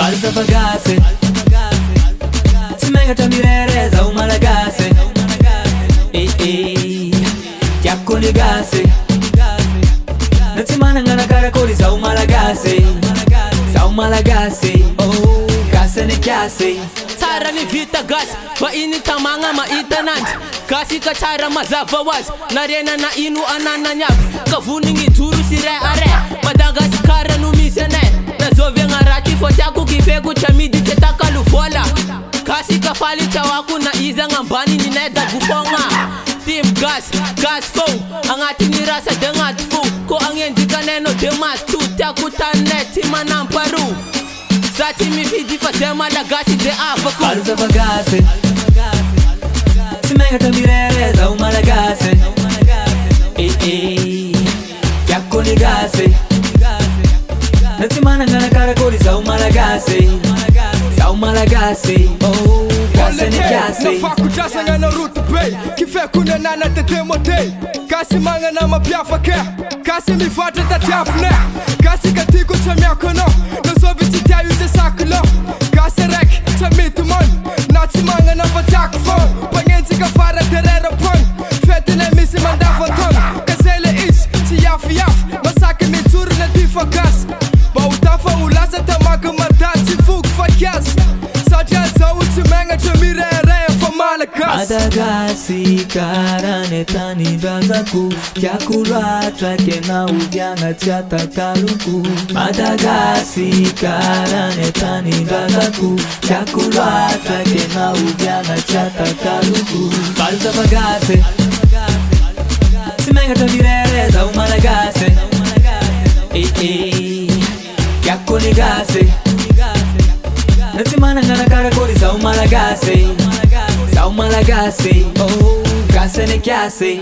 Falsa bagace, Simenga tamirere za umalagase. Tiako ligase, Natsimana ngana karakori za umalagase. Za umalagase, oh, kase ne kyase. Tsara ni vita gas, fa ini tamanga maita nanti. Kasi ka tsara mazava was, narena na inu anana nyap. Kavuni ngituru sire are, Madagaskara numisene. Nazove ngarati fotaku kifegu chamidi tetaka lufola. Kasi kafali chawaku na iza ngambani nineda gufonga. Team gas, gas fo, angati nirasa dengat fo. Ko angendi kaneno demas tu taku taneti manamparu. Sati mi vidi fatema la gasi de avaku. Falsa bagace, Simenga tamirere za umalagase. Tiako ligase, Natsimana ngana karakori za umalagase. Za umalagase, oh, kase ne kyase. Nafaku jasa ngana rutu pay, kife kuna nana tete mote. Kasi manga na mabiafa ke, kasi mi vata tatafne. Kasi katiku chamia kono, nasovi chitia yuze sakulo. Kasi rek, chamitu mon, natsimanga na fataku fon. Pangenzi kafara terera pon, fete ne misi mandafo ton. Kasele ish, chiyafi yaf, masake mi turu na difa gas. Bautafa ulasa tamaka matati fuk fakias. Saja za uchimenga chamirere fa malakas. Madagasi karane tani bazaku, Tiakura trake na uvyanga chata kaluku. Madagasi karane tani bazaku, Tiakura trake na uvyanga chata kaluku. Falsa bagace, Simenga tamirere za umalagase. Tiako ligase, Natsimana ngana karakori za umalagase. Za umalagase, oh, kase ne kyase.